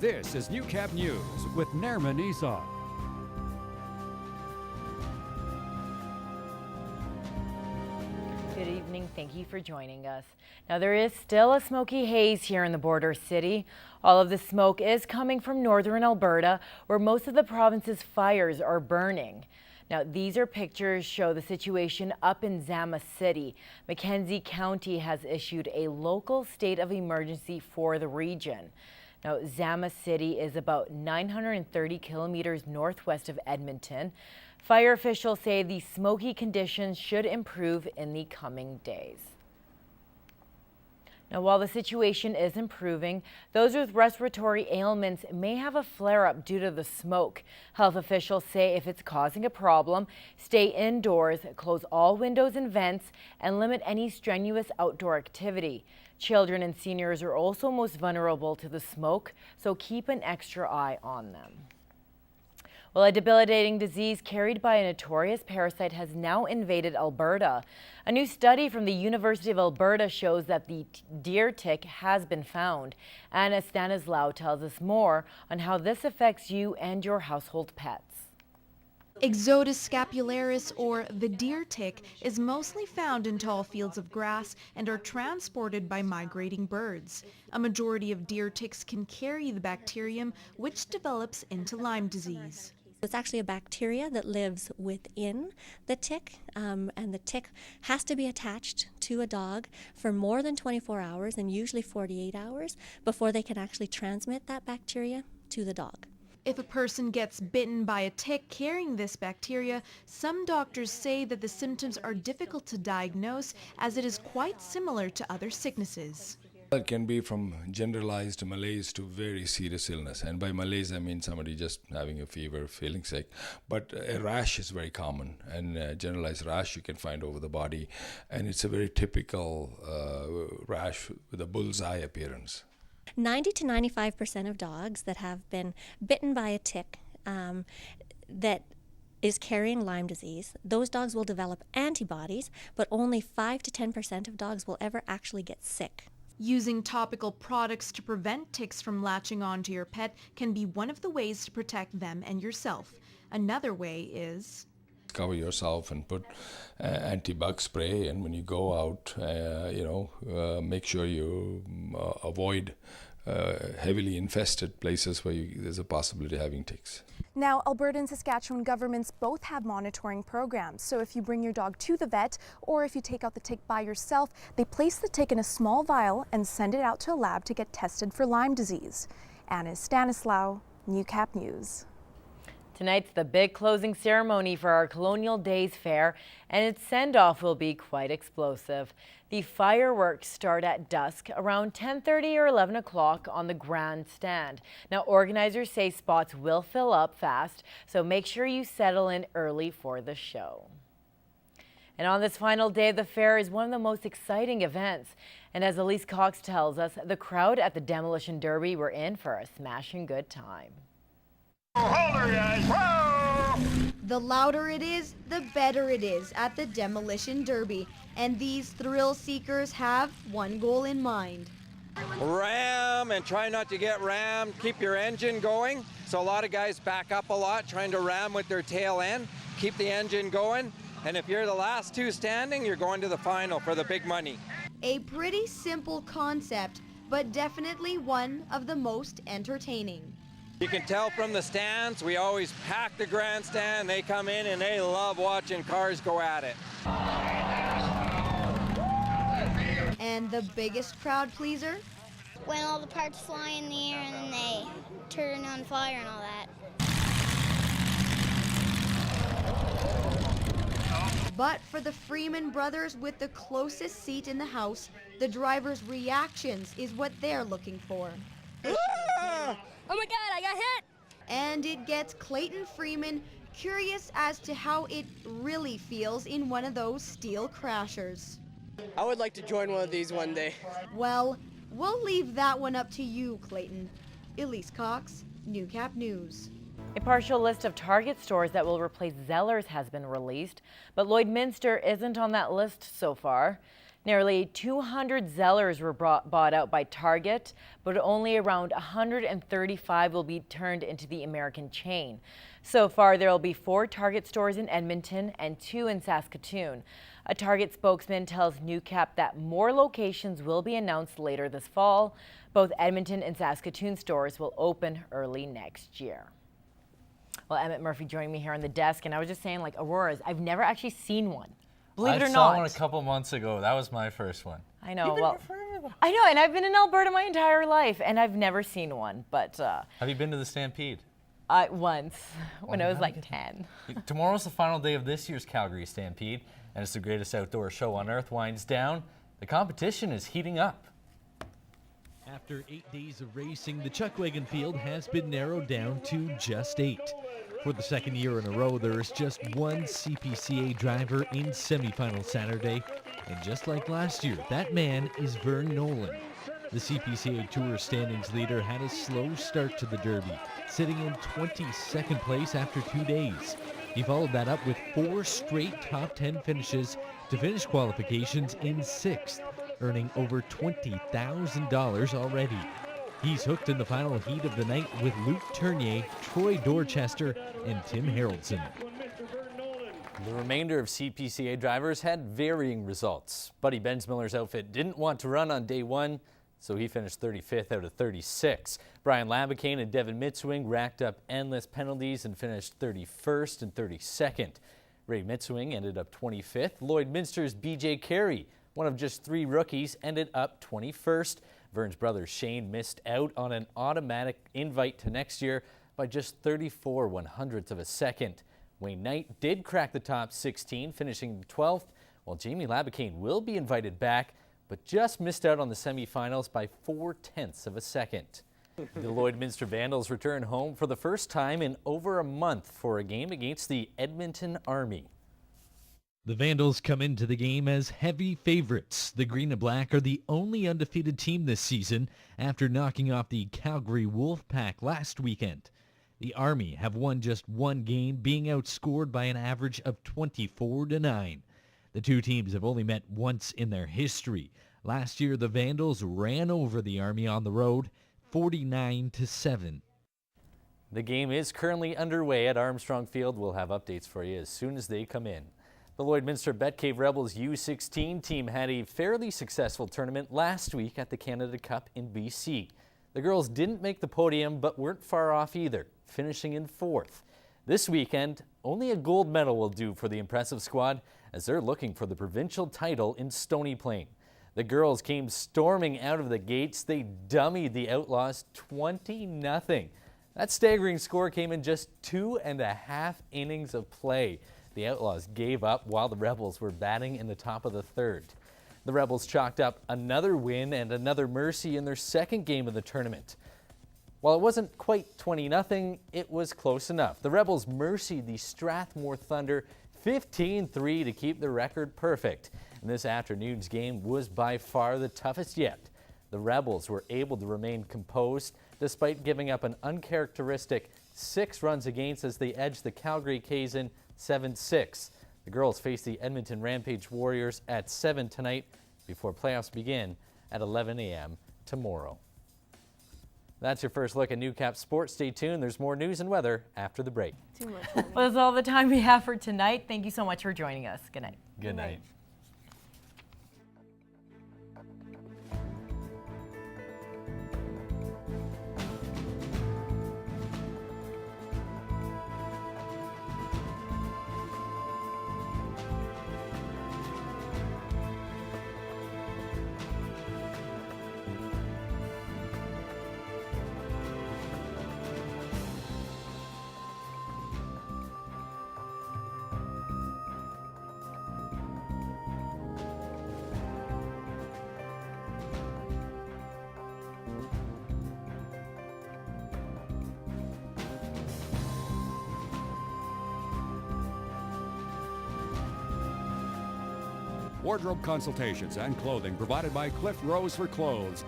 This is Newcap News with Nerman Esau. Good evening. Thank you for joining us. Now, there is still a smoky haze here in the border city. All of the smoke is coming from northern Alberta, where most of the province's fires are burning. Now, these are pictures show the situation up in Zama City. Mackenzie County has issued a local state of emergency for the region. Now, Zama City is about 930 kilometers northwest of Edmonton. Fire officials say the smoky conditions should improve in the coming days. Now, while the situation is improving, those with respiratory ailments may have a flare-up due to the smoke. Health officials say if it's causing a problem, stay indoors, close all windows and vents, and limit any strenuous outdoor activity. Children and seniors are also most vulnerable to the smoke, so keep an extra eye on them. Well, a debilitating disease carried by a notorious parasite has now invaded Alberta. A new study from the University of Alberta shows that the deer tick has been found. Anna Stanislaw tells us more on how this affects you and your household pets. Ixodes scapularis, or the deer tick, is mostly found in tall fields of grass and are transported by migrating birds. A majority of deer ticks can carry the bacterium, which develops into Lyme disease. It's actually a bacteria that lives within the tick, and the tick has to be attached to a dog for more than 24 hours and usually 48 hours before they can actually transmit that bacteria to the dog. If a person gets bitten by a tick carrying this bacteria, some doctors say that the symptoms are difficult to diagnose as it is quite similar to other sicknesses. It can be from generalized malaise to very serious illness. And by malaise, I mean somebody just having a fever, feeling sick. But a rash is very common. And a generalized rash you can find over the body. And it's a very typical rash with a bullseye appearance. 90 to 95% of dogs that have been bitten by a tick that is carrying Lyme disease, those dogs will develop antibodies, but only 5 to 10% of dogs will ever actually get sick. Using topical products to prevent ticks from latching onto your pet can be one of the ways to protect them and yourself. Another way is cover yourself and put anti-bug spray, and when you go out, make sure you avoid heavily infested places where there's a possibility of having ticks. Now, Alberta and Saskatchewan governments both have monitoring programs. So if you bring your dog to the vet or if you take out the tick by yourself, they place the tick in a small vial and send it out to a lab to get tested for Lyme disease. Anna Stanislaw, Newcap News. Tonight's the big closing ceremony for our Colonial Days Fair, and its send-off will be quite explosive. The fireworks start at dusk around 10:30 or 11 o'clock on the grandstand. Now, organizers say spots will fill up fast, so make sure you settle in early for the show. And on this final day of the fair is one of the most exciting events. And as Elise Cox tells us, the crowd at the Demolition Derby were in for a smashing good time. The louder it is, the better it is at the Demolition Derby. And these thrill seekers have one goal in mind. Ram and try not to get rammed. Keep your engine going. So a lot of guys back up a lot trying to ram with their tail end. Keep the engine going. And if you're the last two standing, you're going to the final for the big money. A pretty simple concept, but definitely one of the most entertaining. You can tell from the stands, we always pack the grandstand. They come in and they love watching cars go at it. And the biggest crowd pleaser? When all the parts fly in the air and then they turn on fire and all that. But for the Freeman brothers with the closest seat in the house, the driver's reactions is what they're looking for. Ah! Oh my God, I got hit! And it gets Clayton Freeman curious as to how it really feels in one of those steel crashers. I would like to join one of these one day. Well, we'll leave that one up to you, Clayton. Elise Cox, Newcap News. A partial list of Target stores that will replace Zellers has been released, but Lloydminster isn't on that list so far. Nearly 200 Zellers were bought out by Target, but only around 135 will be turned into the American chain. So far, there will be 4 Target stores in Edmonton and 2 in Saskatoon. A Target spokesman tells Newcap that more locations will be announced later this fall. Both Edmonton and Saskatoon stores will open early next year. Well, Emmett Murphy joining me here on the desk, and I was just saying, like, Aurora's, I've never actually seen one. Believe it or not. I saw one a couple months ago. That was my first one. I know. Well, I know, and I've been in Alberta my entire life, and I've never seen one. But have you been to the Stampede? Once, when I was like 10. Tomorrow's the final day of this year's Calgary Stampede, and it's the greatest outdoor show on earth winds down. The competition is heating up. After 8 days of racing, the Chuckwagon field has been narrowed down to just 8. For the second year in a row, there is just one CPCA driver in semifinal Saturday. And just like last year, that man is Vern Nolan. The CPCA Tour standings leader had a slow start to the Derby, sitting in 22nd place after 2 days. He followed that up with 4 straight top 10 finishes to finish qualifications in 6th, earning over $20,000 already. He's hooked in the final heat of the night with Luke Tournier, Troy Dorchester, and Tim Haraldson. The remainder of CPCA drivers had varying results. Buddy Bensmiller's outfit didn't want to run on day 1, so he finished 35th out of 36. Brian Labicane and Devin Mitswing racked up endless penalties and finished 31st and 32nd. Ray Mitswing ended up 25th. Lloydminster's BJ Carey, one of just 3 rookies, ended up 21st. Vern's brother Shane missed out on an automatic invite to next year by just 34 100ths of a second. Wayne Knight did crack the top 16, finishing 12th, while Jamie Labicane will be invited back, but just missed out on the semifinals by 0.4 of a second. The Lloydminster Vandals return home for the first time in over a month for a game against the Edmonton Army. The Vandals come into the game as heavy favorites. The Green and Black are the only undefeated team this season after knocking off the Calgary Wolfpack last weekend. The Army have won just 1 game, being outscored by an average of 24-9. The 2 teams have only met once in their history. Last year, the Vandals ran over the Army on the road, 49-7. The game is currently underway at Armstrong Field. We'll have updates for you as soon as they come in. The Lloydminster Betcave Rebels U16 team had a fairly successful tournament last week at the Canada Cup in BC. The girls didn't make the podium but weren't far off either, finishing in 4th. This weekend, only a gold medal will do for the impressive squad as they're looking for the provincial title in Stony Plain. The girls came storming out of the gates. They dummied the Outlaws 20-0. That staggering score came in just 2.5 innings of play. The Outlaws gave up while the Rebels were batting in the top of the 3rd. The Rebels chalked up another win and another mercy in their second game of the tournament. While it wasn't quite 20-0, it was close enough. The Rebels mercied the Strathmore Thunder 15-3 to keep the record perfect. And this afternoon's game was by far the toughest yet. The Rebels were able to remain composed despite giving up an uncharacteristic 6 runs against as they edged the Calgary Kazan 7-6. The girls face the Edmonton Rampage Warriors at 7 tonight before playoffs begin at 11 a.m. tomorrow. That's your first look at Newcap Sports. Stay tuned. There's more news and weather after the break. Well, that's all the time we have for tonight. Thank you so much for joining us. Good night. Good night. Wardrobe consultations and clothing provided by Cliff Rose for Clothes.